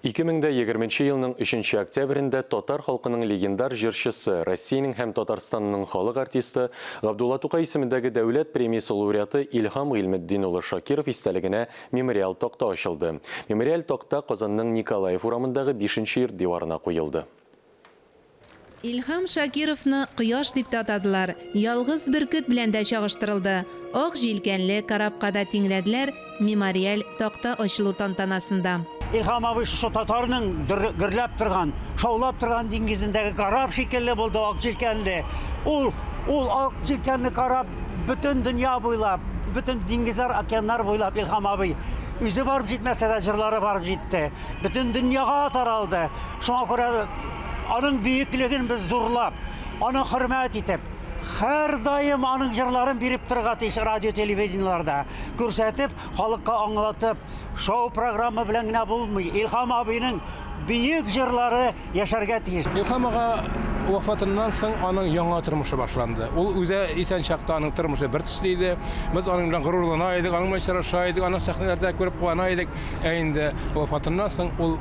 2020 елның 3 октябрендә татар халкының легендар җырчысы, Россиянең һәм Татарстанның халык артисты Габдулла Тукай исемендәге дәүләт премиясе лауреаты Илһам Гыйльметдин улы Шакиров истәлегенә мемориал такта ачылды. Мемориал такта Казанның Николаев урамындагы 5-нче йорт диварына куелды. Илһам Шакировны кояш дип атадылар. Ялгыз бөркет белән дә чагыштырылды. Ак җилкәнле карапка да тиңләделәр мемориал такта ачылу тантанасында. Илһам абый шу татарның гөрләп торган, шаулап торган диңгезендәге карап шикелле булды, ак җилкәнле. Ул ак җилкәнле карап бөтен дөнья буйлап, бөтен диңгезләр, океаннар буйлап Илһам абый үзе барып җитмәсә дә җырлары барып җитте. Бөтен дөньяга таралды. Шуңа күрә аның бөеклеген без зурлап, аны хөрмәт итеп, һәр даим аның җырларын биреп торырга тиеш радио телевидениеларда күрсәтеп, халыкка аңлатып, шоу программа белән генә булмый. Илһам абыйның бөек җырлары яшәргә тиеш. Илһам ага вафатыннан соң аның яңа тормышы башланды. Ул үзе исән чакта аның тормышы бер төсле иде. Без аның белән горурлана идек, аның белән очраша идек, аның сәхнәләрдә күреп куана идек. Инде вафатыннан соң ул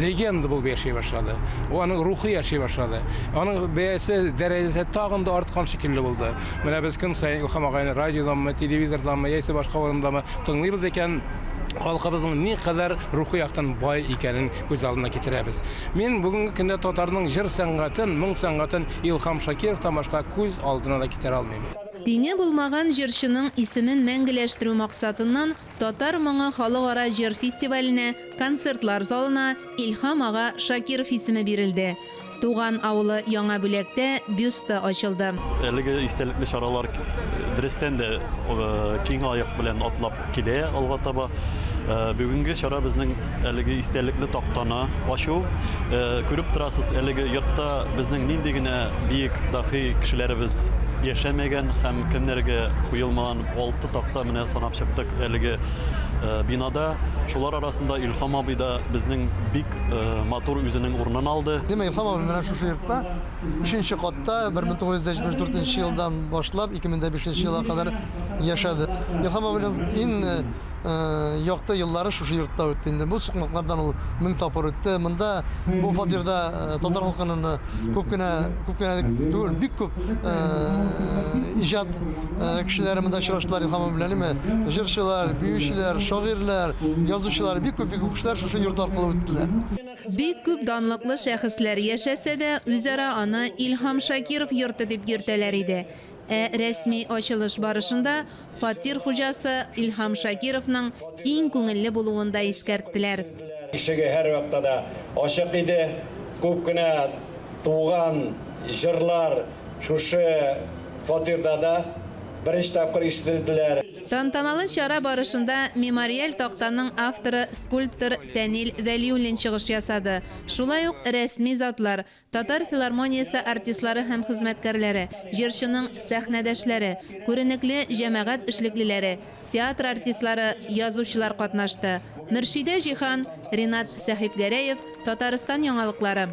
легенда булып яши башлады. Ул аның рухи яши башлады. Аның бәясе, дәрәҗәсе тагын да арткан шикелле булды. Менә без көн саен Илһам агайны радиоданмы, телевизорданмы, яисә башка урындамы тыңлыйбыз икән, халкыбызның ни кадәр рухи яктан бай икәнен күз алдына китерәбез. Мин бүгенге көндә татарның җыр сәнгатен, моң сәнгатен Илһам Шакировтан башка күз алдына да китерә алмыйм. Тиңе булмаган җырчының исемен мәңгеләштерү максатыннан Татар моңы халыкара җыр фестиваленә, концертлар залына Илһам ага Шакиров исеме бирелде. Туган авылы Яңа Бүләктә бюсты ачылды. Әлеге истәлекле чаралар дөрестән дә киң аяк белән атлап килә алга таба. Бүгенге чара безнең әлеге истәлекле тактаны ачу. Күреп торасыз, әлеге йортта безнең нинди генә биек даһи кешеләребез яшәмәгән һәм кемнәргә куелмаган 6 такта менә санап чыктык әлеге бинада. Шулар арасында Илһам абый да безнең бик матур үзенең урынын алды. Илһам абый менә шушы йортта 3-нче катта 1974 елдан башлап 2005 елга кадәр яшәде. Илһам абыйның иң якты еллары шушы йортта үтте. Инде бу сукмаклардан ул 1000 тапкыр үтте. Монда бу фатирда татар халкының күп кенә түгел, бик күп иҗат кешеләре монда очраштылар Илһам белән, җырчылар, биючеләр, шагыйрьләр, язучылар, бик күп кешеләр шушы йорт аркылы үттеләр. Бик күп данлыклы шәхесләр яшәсә дә, үзара аны Илһам Шакиров йорты дип йөртәләр иде. Рәсми ачылыш барышында фатир хуҗасы Илһам Шакировның киң күңелле булуын да искәрттеләр. Ишеге һәр вакытта да ачык иде. Күп кенә туган җырлар шушы фатирда да беренче тапкыр ишетелделәр. Тантаналы чара барышында мемориал тактаның авторы скульптор Фәнил Вәлиуллин чыгыш ясады. Шулай ук рәсми затлар, Татар филармониясе артистлары һәм хезмәткәрләре, җырчының сәхнәдәшләре, күренекле җәмәгать эшлеклеләре, театр артистлары, язучылар катнашты. Мөршидә Җиһан, Ринат Сәхипгәрәев, Татарстан яңалыклары.